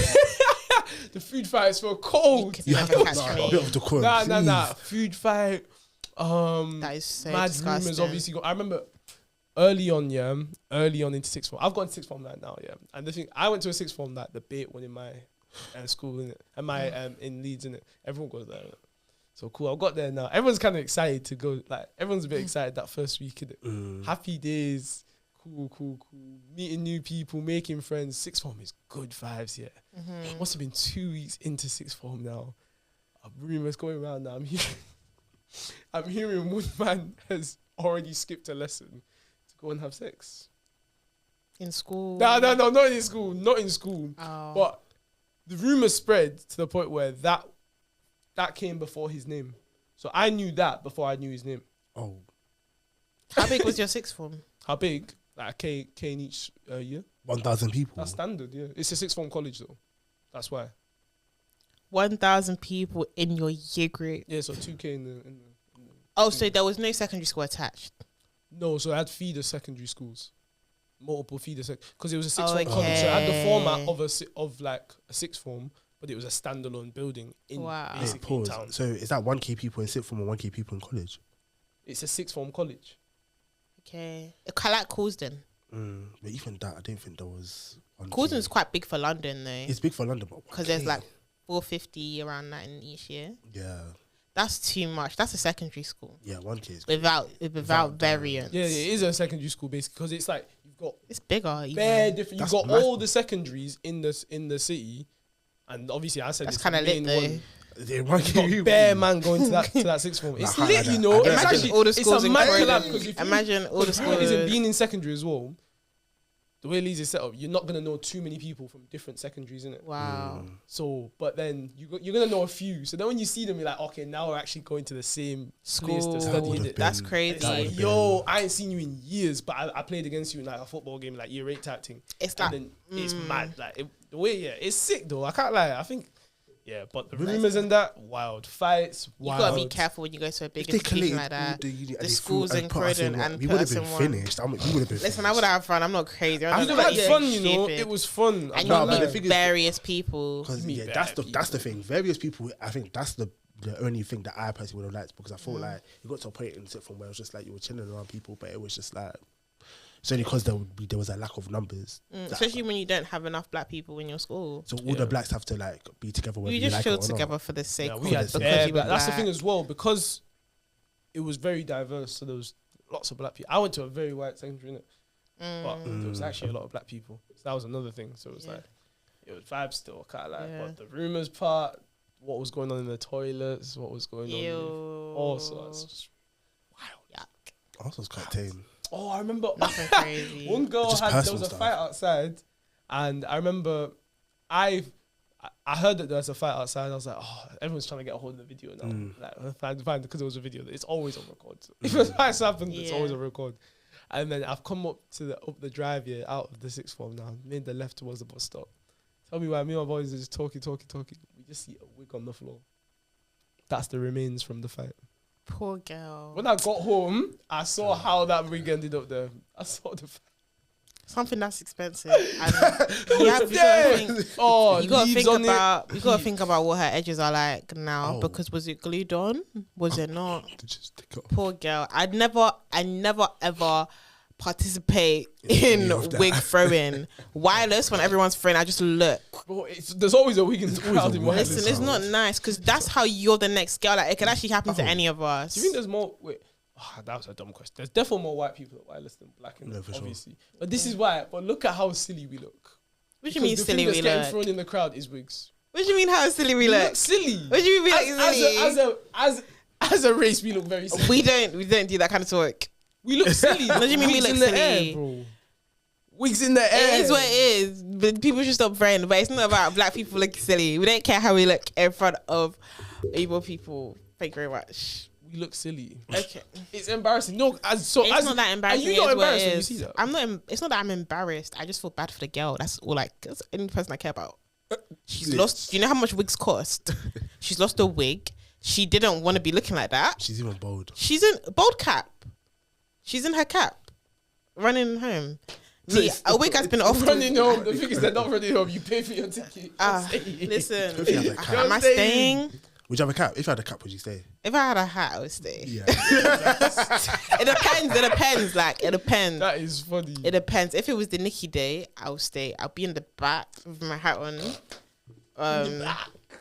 The food fights were cold. You have never to catch a me. bit of decorum. Nah. please. Food fight. That is so Mad disgusting. rumors obviously I remember early on into sixth form. I've gone to sixth form right now, yeah. And the thing, I went to a sixth form that the bait one in my school, innit? And my in Leeds, innit? Everyone goes there, innit? So cool. I got there now. Everyone's kind of excited to go. Like everyone's a bit excited that first week, innit? Happy days. Cool. Meeting new people, making friends. Sixth form is good vibes, yeah. Must have been 2 weeks into sixth form now. Rumors going around now. I'm hearing one man has already skipped a lesson to go and have sex. In school. No, not in school. Not in school. Oh. But the rumor spread to the point where that came before his name. So I knew that before I knew his name. Oh, How big was your sixth form? How big? Like a K in each year. 1,000 people. That's standard, yeah. It's a sixth form college though. That's why. 1,000 people in your year group. Yeah, so 2K in the Oh, so there was no secondary school attached. No, so I had feeder secondary schools, multiple feeder because it was a sixth form Okay. college. So it had the format of like a sixth form, but it was a standalone building in Wow. Wait, basically in pause. town. So is that 1K people in sixth form or 1K people in college? It's a sixth form college. Okay. I like Causden. But even that, I don't think there was. Causden's quite big for London though. It's big for London, but Because there's like 450 around that in each year. yeah, That's too much. That's a secondary school. 1K is Without variance. Yeah, it is a secondary school basically because it's like you've got It's bigger. Even. bare different. You've That's got mad. all the secondaries in the city, and obviously I said That's it's kind of the lit main though. one. Yeah, You've 1K got people. bare man going to that sixth form. It's Nah, lit, nah, you nah. know. I It's don't- actually all the it's schools a in mad Croydon. collab because if you Imagine all the Because what it is in schools. being in secondary as well, the way Leeds is set up, you're not gonna know too many people from different secondaries, innit? Wow. So, but then you're gonna know a few. So then when you see them, you're like, okay, now we're actually going to the same place School. to That study. would've innit? That's been- crazy. It's that like, would've yo, I ain't seen you in years, but I played against you in like a football game, like year 8 type thing. It's And like, then it's mad. Like the way, yeah, it's sick though. I can't lie. I think Yeah, but the Really? rumors and that wild fights. You Wild. gotta be careful when you go to a If big they institution collated like that. all the uni and The they schools threw in put us Croydon one, and we put would have us been in one. finished. We would have been Listen, I would have fun. I'm not crazy. I I'm still not had like, fun, yeah, you know. stupid. It was fun. And No, you but the meet thing is- various people. because meet yeah, bare that's the thing. Various people, I think that's the only thing that I personally would have liked, because I felt like it got to a point in sixth form where it was just like you were chilling around people, but it was just like it's only because there was a lack of numbers. Especially when you don't have enough black people in your school. So all the blacks have to like be together. Whether You you just like chill it or together not. for the sake Yeah, of we had because bare you were black. That's the thing black. as well, because it was very diverse. So there was lots of black people. I went to a very white secondary, innit? But there was actually a lot of black people. So that was another thing. So it was like, it was vibes still, kind of like, Yeah. but the rumors part, what was going on in the toilets, what was going on Ew. also, it's just wild. Yuck. Also, it's quite tame. Oh, I remember Nothing crazy. one girl Just had, there personal was a stuff. fight outside, and I remember I heard that there was a fight outside. I was like, oh, everyone's trying to get a hold of the video now. Like, fine, because it was a video. It's always on record. If a fight's happened, it's always on record. And then I've come up the drive here out of the sixth form now. Made the left towards the bus stop. Tell me why me and my boys are just talking. We just see a wig on the floor. That's the remains from the fight. Poor girl. When I got home, I saw how that wig ended up there. I saw the fight. Something that's expensive. And you gotta think. Oh, You gotta leaves think on it. about. You gotta think about what her edges are like now. Oh. Because was it glued on? Was it not? To just stick up. Poor girl. I never ever participate Yeah, in me of that. wig throwing. Wireless when everyone's throwing, I just look. Bro, there's always a wig in the always crowd a in wig. wireless. Listen, it's not nice because that's how you're the next girl. Like it can actually happen to any of us. Do you think there's more? Wait, that was a dumb question. There's definitely more white people at wireless than black, in No, for sure. obviously. But this is why. But look at how silly we look. What do you mean Because the silly thing that's we getting look? thrown in the crowd is wigs. What do you mean how silly we We look? look silly. What do you mean we look silly? As a race, we look very silly. We don't do that kind of talk. We look silly. What do you mean we Wigs look in the silly? air, bro? Wigs in the air. It is what it is. But people should stop praying. But it's not about black people looking silly. We don't care how we look in front of able people. Thank you very much. We look silly. Okay. It's embarrassing. No, It's not that embarrassing. Are you not it is what embarrassed it when you is. see that? I'm not. It's not that I'm embarrassed. I just feel bad for the girl. That's all. Like that's the only person I care about. She's lost. Do you know how much wigs cost? She's lost a wig. She didn't want to be looking like that. She's even bold. She's in bold cap. She's in her cap, running home. See, a wig has been offered. running home. The thing is, they're not running home. You pay for your ticket. Listen, If you have a cap. am I staying? Would you have a cap? If you had a cap, would you stay? If I had a hat, I would stay. Yeah. It depends. It depends. Like it depends. That is funny. It depends. If it was the Nikki day, I'll stay. I'll be in the back with my hat on.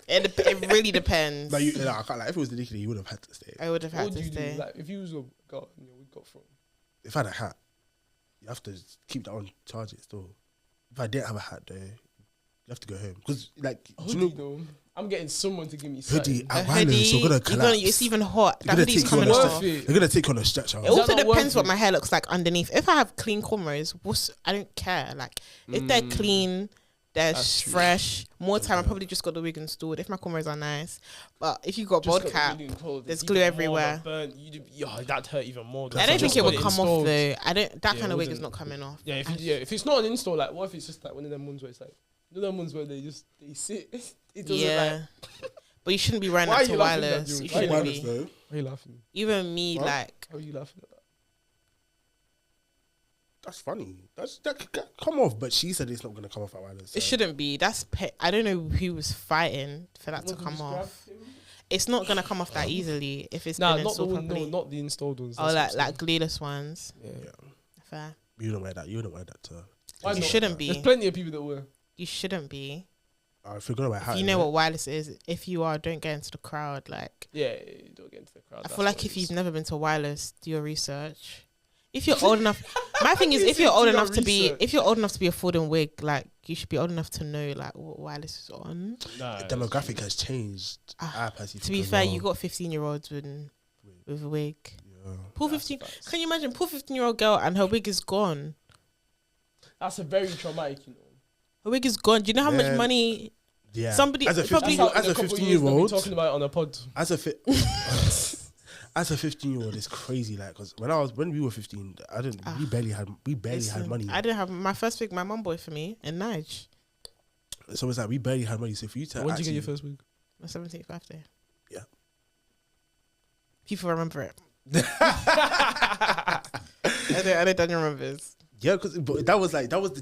It really depends. Like, I can't, like, if it was the Nicky, you would have had to stay. I would have What had would to you stay. do? Like, if you was a girl and your wig got thrown. If I had a hat, you have to keep that on, charge it still. If I didn't have a hat, though, you have to go home. Because, like, do you Hoodie, know, though. I'm getting someone to give me hoodie something. A at wireless, you're gonna collapse. it's even hot. You're That gonna hoodie's take you on coming a off. Worth stretch. it. You're gonna take you on a stretcher. It also that not depends worth what it? my hair looks like underneath. If I have clean cornrows, I don't care. Like if they're clean, they're That's true. fresh. More time, I probably just got the wig installed. If my cornrows are nice, but if you got Just bald got cap, really cold. there's It's glue even more everywhere. of a burn. That'd hurt even more. I don't Just think it got would come off installed. though. I don't. That Yeah, kind it of wig is wouldn't. not coming off. Yeah, if it's not an install, like, what if it's just like one of them ones where it's like, you know them ones where they sit? It doesn't Yeah. But you shouldn't be running Why up are to you laughing at wireless. you? You Why are you shouldn't Wireless, be. though. Why are you laughing? Even me, What? like How are you laughing at that? That's funny. That could come off, but she said it's not gonna come off at wireless. it shouldn't be. I don't know who was fighting for that to Wasn't come just off. grabbed him? It's not gonna come off that easily if it's Nah, been not the installed one. properly. No, not the installed ones. Oh, that's like what I'm glueless ones. saying. Yeah. Fair. You wouldn't wear that. You wouldn't wear that. Why You not? shouldn't There's be. plenty of people that were. You shouldn't be. If you're gonna wear a hat, You know what wireless is. If you are, don't get into the crowd. Like Yeah, don't get into the crowd. I that's feel like what if it you've is. never been to wireless, do your research. If you're old enough, my thing is, if you're old enough to be, affording wig, like you should be old enough to know like what wireless is on. Nah, the it's demographic true. has changed. I personally To be think fair, as you well. got 15-year-olds with a wig. Yeah. Poor That's 15. facts. Can you imagine? Poor 15-year-old girl and her wig is gone. That's a very traumatic, you know. Her wig is gone. Do you know how Yeah. much money? Yeah. Somebody- as a probably- 15 That's how in a couple of years they'll be talking about it on a pod. as a 15-year-old, it's crazy. Like, cause when we were 15, we barely had Listen, money. I didn't have my first wig. My mum bought it for me in Nige. So it's like we barely had money. So for you to When did you get actually- your first wig? My 17th birthday. Yeah. People remember it. I know Daniel remembers. Yeah, because that was the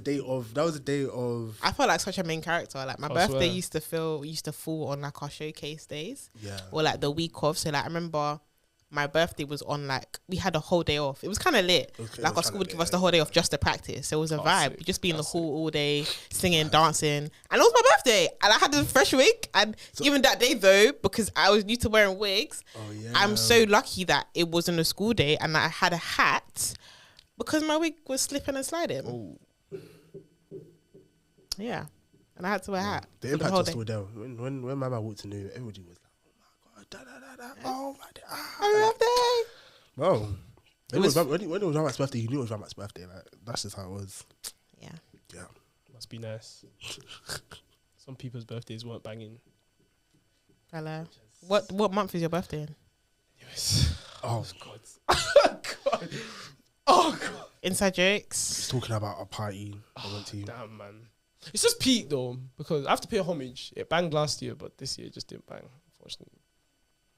day of. I felt like such a main character. Like my I birthday swear. used to fall on like our showcase days. Yeah. Or like the week of. So like I remember my birthday was on like we had a whole day off. It was kind of lit. Okay, Like it our was school kinda would give lit, us the whole day off just to practice. So it was a vibe. sick. You just be in the That's hall all day singing, dancing, and it was my birthday. And I had a fresh wig. And even that day though, because I was new to wearing wigs, Oh yeah. I'm so lucky that it wasn't a school day and I had a hat because my wig was slipping and sliding. Oh. Yeah, and I had to wear a hat. The for impact whole was day. still there. When Mama walked in, everybody was like, "Oh my god, da da da da, oh my god." Happy birthday. Bro, It was- when it was Ramat's birthday, you knew it was Ramat's birthday. Like that's just how it was. Yeah. Yeah. Must be nice. Some people's birthdays weren't banging. Hello. What month is your birthday in? Anyways. Oh, God. God. Oh, God. Inside jokes. he's talking about a party I went to. Damn, man. It's just peak, though, because I have to pay homage. It banged last year, but this year it just didn't bang, unfortunately.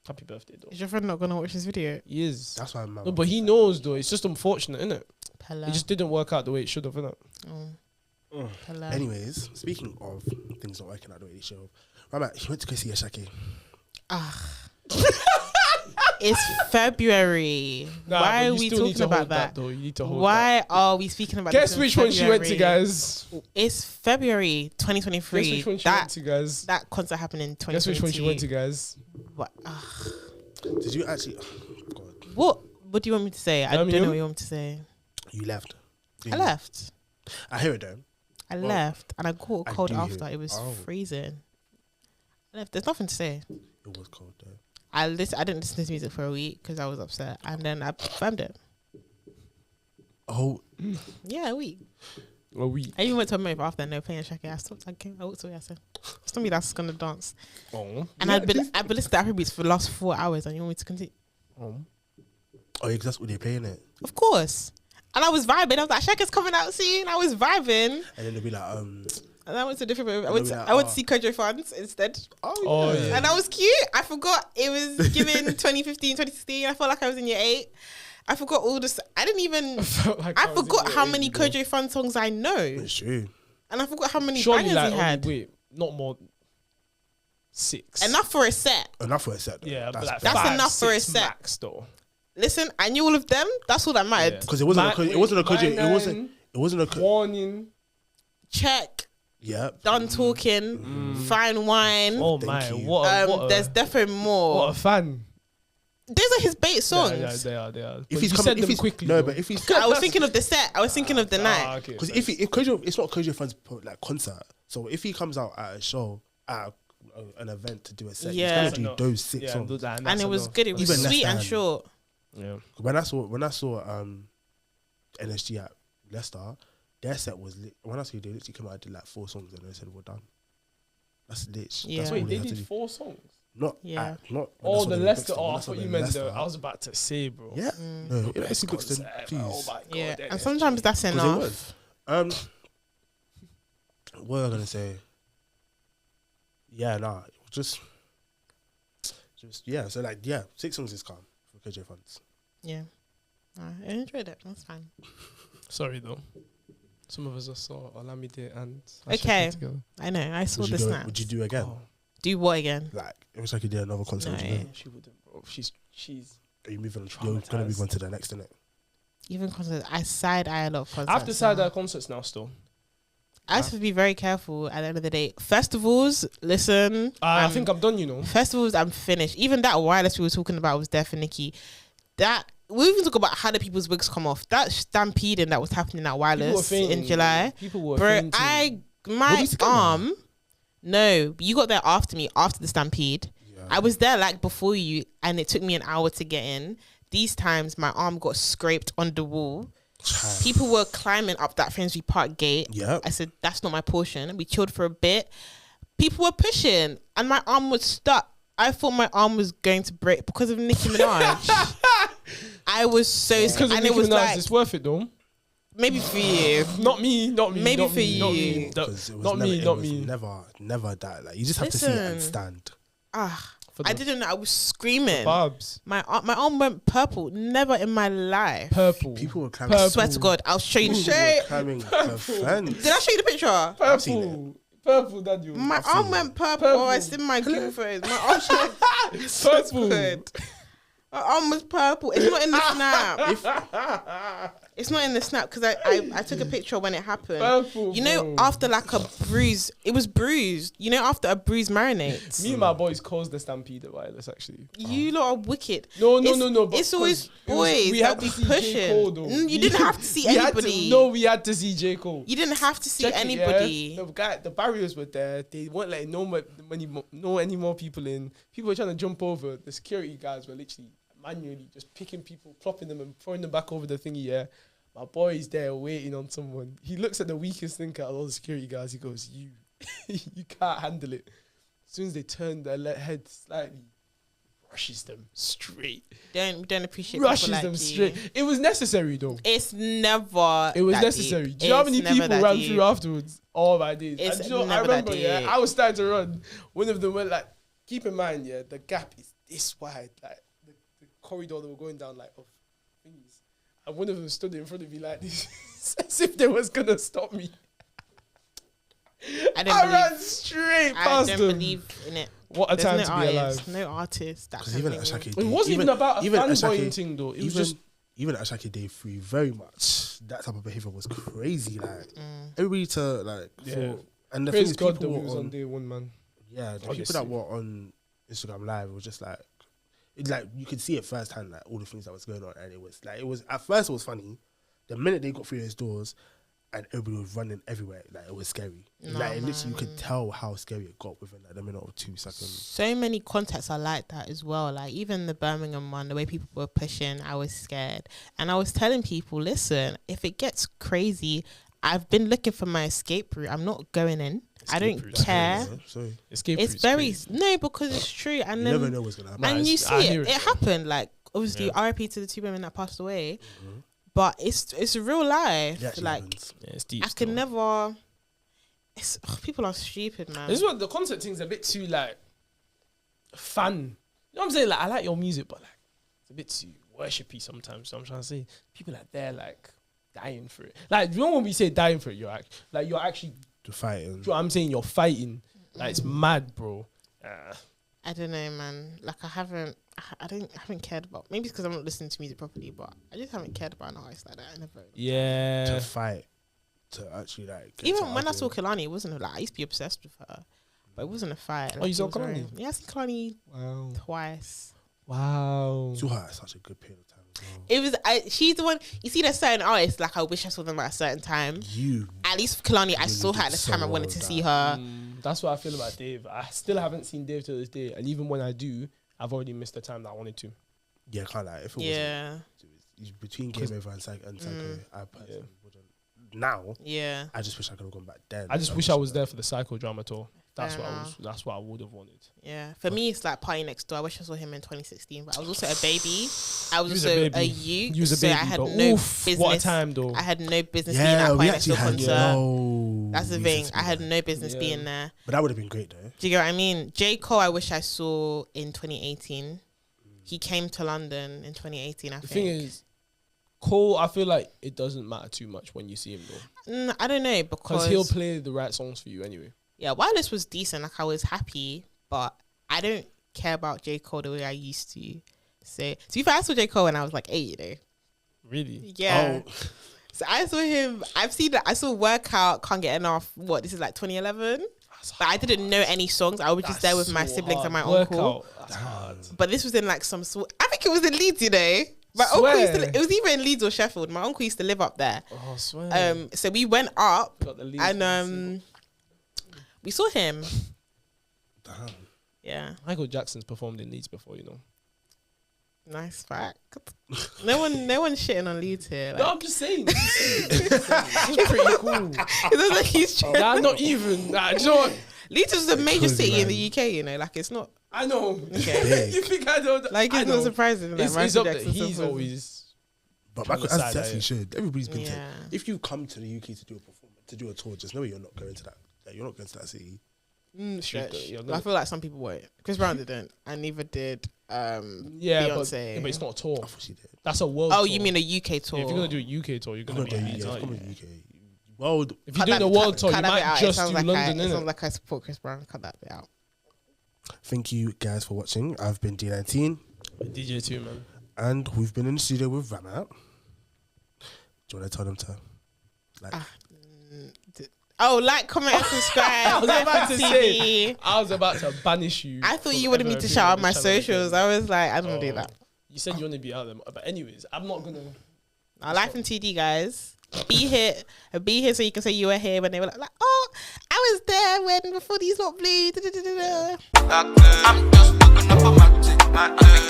Happy birthday, though. Is your friend not gonna watch this video? He is. That's why Mama. No, but he knows, though. It's just unfortunate, innit? Hello. It just didn't work out the way it should have, innit? Oh. Hello. Anyways, speaking of things not working out the way they should have, Ramat, he went to go see Ashake. It's February. Nah, Why but are you we still need talking to about hold that? though. You need to hold that. Why are we speaking about this Guess in which one she went to, February? guys. It's February 2023. Guess which one she went to, guys. That concert happened in 2022. Guess which one she went to, guys. What? Did you actually? God, What do you want me to say? I don't know Birmingham? what you want me to say. you left. I left. I hear it though. I Well, left and I caught a I cold do hear after. it. It was Oh. freezing. I left. There's nothing to say. It was cold though. I didn't listen to this music for a week because I was upset, and then I confirmed it. Oh, Yeah, a week. A week. I even went to a move after and they were playing Shaka. I stopped. I walked away. I said, "It's not me that's gonna dance." Oh. And I've been listening to Afrobeats for the last 4 hours, and you want me to continue? Oh. yeah, 'cause that's what they're playing it. Of course. And I was vibing. I was like, Shaka's coming out soon. I was vibing. And then they'll be like, And I went to a different movie. And they'll be like, I went to see Kojo Fans instead. Oh, yeah. And that was cute. I forgot it was given 2015, 2016. I felt like I was in year 8. I forgot all this. I didn't even. felt like I was in forgot year how 8, many bro. Kojo Fun songs I know. it's true. And I forgot how many Surely, bangers like, he had. wait, not more. 6. Enough for a set. Enough for a set. Though. Yeah, but like That's 5, enough for a 6 set. max, though. Listen, I knew all of them. That's all that mattered. Because it wasn't. It wasn't a Kojo. It wasn't. It wasn't a. Warning. Check. Yeah. Done talking. Fine wine. Oh, Thank my. you. What There's definitely more. what a fan. Those are his bait songs. Yeah, they are. If But he's you coming, said if them he's quickly. no, though. but if he's I was thinking of the set. I was thinking of the night. Okay, because nice. if Kojo, it's not Kojo fans like concert. So if he comes out at a show at an event to do a set, Yeah. he's gonna do those 6 Yeah, songs. And it was good. It was Even less sweet and than- short. Yeah. When I saw NSG at Leicester, their set was lit. When I saw they literally came out and did like 4 songs and they said we're done. That's lit. Yeah. That's Wait, all they had to did do. 4 songs. Not Yeah. not. Oh, when the I saw them in Leicester. Brixton, Oh, when I I saw thought them you in meant Leicester. I was about to say, bro. Yeah. No, The best FC Brixton, concert ever. please. Oh my god. Yeah. that And is sometimes that's 'Cause it enough. was. What was I gonna say? Yeah, nah. Just yeah. So like 6 songs is calm for KJ fans. Yeah. I enjoyed it. That's fine. Sorry though. Some of us saw Olamide and Okay. Ashake together. I know. I saw Would the you do it? snaps. Would you do again? Oh, Do what again? Like it was like you did another concert. No. Would you do? she wouldn't, bro. She's Are you moving? You're gonna move on to the next, innit? Even concerts. I side eye a lot of concerts. I have to side now. eye concerts now still. I have to be very careful at the end of the day. Festivals, listen. I think I'm done, you know. Festivals, I'm finished. Even that wireless we were talking about was there for Nikki. That we even talk about how the people's wigs come off. That stampeding that was happening at People were wireless fainting, in July. People were Bro, fainting. my we together? arm. No, you got there after me, after the stampede. Yeah. I was there like before you, and it took me an hour to get in. These times, my arm got scraped on the wall. People were climbing up that Finsbury Park gate. Yeah. I said, that's not my portion. We chilled for a bit. People were pushing, and my arm was stuck. I thought my arm was going to break because of Nicki Minaj. I was so Because scared. of And Nicki it was Minaj, like, it's worth it though. maybe for you. Not me. Maybe not for me, not you. me. Because it was Not never, me. it Not was me. Never that. Like you just have to see it and Listen. stand. I didn't know. I was screaming. Barbs. My arm went purple. Never in my life. Purple. People were climbing. I swear to God, I'll show you. People were climbing the fence. Did I show you the picture? I've seen Purple, that you. My arm went purple. Oh, it's in my Google photos. My arm went Purple. good. My arm was purple. It's not in the snap. It's not in the snap because I took a picture when it happened. Purple, you know, bro. after like a bruise, it was bruised. You know, after a bruise marinates. Me and my boys caused the stampede at Wireless, actually. You lot are wicked. No. But it's always boys we had that be to see J. pushing. Cole, though. You didn't have to see We had to- anybody. we had to see J. Cole. You didn't have to see Check it, anybody. yeah? The barriers were there. They weren't letting any more people in. People were trying to jump over. The security guys were literally manually just picking people, plopping them and throwing them back over the thingy, yeah. My boy is there waiting on someone. He looks at the weakest link out of all the security guys. He goes, you can't handle it. As soon as they turn their head slightly, rushes them straight. Don't appreciate Rushes people like them you. straight. It was necessary though. It's never. It was that necessary. deep. Do you know how It's many never people that ran deep. through afterwards? Oh my days. It's And do you know, I never that remember, yeah, deep. I was starting to run. One of them went like, keep in mind, yeah, the gap is this wide, like the corridor that we're going down, like of thingies. And one of them stood in front of me like this, as if they was gonna stop me. I ran straight I past don't them. believe in it. What a There's time no to be artist, alive. no artist. That Because can even at bring Ashake you- Day, It wasn't even about a even at fanboying Ashake- thing though. It was even just even at Ashake Day 3, very much that type of behavior was crazy. Like Mm. everybody to like, Yeah. for, and the praise thing is, God that people we were was on on, day one, man. yeah, the people Honestly. that were on Instagram Live, it was just like, you could see it firsthand, like all the things that was going on, and it was at first it was funny. The minute they got through those doors, and everybody was running everywhere, like it was scary. Like literally, you could tell how scary it got within like a minute or 2 seconds. So many contacts are like that as well. Like even the Birmingham one, the way people were pushing, I was scared. And I was telling people, listen, if it gets crazy, I've been looking for my escape route. I'm not going in. I Escape don't route, care. Sorry, Escape It's route's very crazy. no, because it's true. And you then never know what's gonna happen. Nah, and it's- you see I it. hear It it. happened. Like obviously, Yeah. RIP to the 2 women that passed away. But it's real life. It actually Like happens. Yeah, it's deep. I can never. It's people are stupid, man. This is what the concert thing's a bit too like fun. You know what I'm saying? Like I like your music, but like it's a bit too worshipy sometimes. So I'm trying to say people are there like dying for it. Like you know when we say dying for it, you're actually. To fight and You know what I'm saying? You're fighting. Like it's mad, bro. I don't know, man. Like I haven't cared about. Maybe it's because I'm not listening to music properly, but I just haven't cared about an artist like that. I never. Yeah. to fight, to actually like. get Even to when I saw argue. Kalani, it wasn't like I used to be obsessed with her, but it wasn't a fight. Oh, you saw it was very- Kalani? Yeah, I seen Kalani Wow. twice. Wow. Saw her at such a good period of time as well. It was. She's the one. You see, there's certain artists like I wish I saw them at a certain time. You At least Kalani, I You saw her did at the so time I wanted well to with see that. her. That's what I feel about Dave. I still haven't seen Dave to this day, and even when I do, I've already missed the time that I wanted to. yeah, can't lie. If it Yeah, wasn't between Game Over and Psycho, I personally Yeah. wouldn't. Now, yeah. I just wish I could have gone back then. I just wish I was there for the psychodrama tour. That's Fair what enough. That's what I would have wanted. Yeah, for me, it's like Party Next Door. I wish I saw him in 2016, but I was also a baby. I was You was a also baby. a youth. You was a so baby, I had but no oof, business. what a time though. I had no business being at Yeah, we Party Next actually Door had concert. no. That's the reason thing. to be I had there. no business Yeah. being there. But that would have been great though. Do you get what I mean? J. Cole, I wish I saw in 2018. He came to London in 2018, I The think. thing is, Cole, I feel like it doesn't matter too much when you see him though, I don't know because because he'll play the right songs for you anyway. yeah, Wireless was decent. Like I was happy, but I don't care about J. Cole the way I used to. So to be fair, I saw J. Cole when I was like 8, you know. Really? Yeah. Oh, So I saw him. I've seen that. I saw Workout, Can't Get Enough. What, this is like 2011. But I didn't know any songs. I was just there with my siblings and my uncle. That's hard. But this was in like some sort. I think it was in Leeds, you know. My uncle used to. Swear. It was either in Leeds or Sheffield. My uncle used to live up there. Oh, I swear. So we went up Got the Leeds and we saw him. damn. Yeah, Michael Jackson's performed in Leeds before, you know. nice fact. No one shitting on Leeds here. No, Like, I'm just saying. It's pretty cool. it looks like he's trying. Nah, not even. Nah, do you know what? Leeds is a major could, city in man. the UK. You know, like it's not I know. Okay. You think I don't? like I it's know. not surprising that It's Michael up there. Jackson He's suffered. always. But On the Michael, side, as definitely yeah. should. Everybody's been to. Yeah. If you come to the UK to do a performance, to do a tour, just know you're not going to that. Like, you're not going to that city. Stretch. You're I gonna- feel like some people won't. Chris Brown didn't, and neither did Yeah, Beyonce. but it's not a tour. I thought she did. That's a world. Oh, tour. you mean a UK tour? Yeah, if you're gonna do a UK tour, you're I'm gonna gonna be do elite, UK. aren't I'm you? gonna do UK. World. If you're doing the world tour, you cut that bit might out. just It sounds do like London, it sounds innit? like I support Chris Brown. Cut that bit out. Thank you guys for watching. I've been D19, DJ too, man. and we've been in the studio with Ramat. Do you want to tell them to? Like, Like, comment, and subscribe. I was about to N2D. say. I was about to banish you. I thought from you wanted me ever to appearing shout on out my the channel socials. again. I was like, I don't want to do that. You said you want to be out there, but anyways, I'm not gonna. Life in TD, guys. Be here so you can say you were here when they were like, oh, I was there when before these lot blew. I'm just looking up for my tick.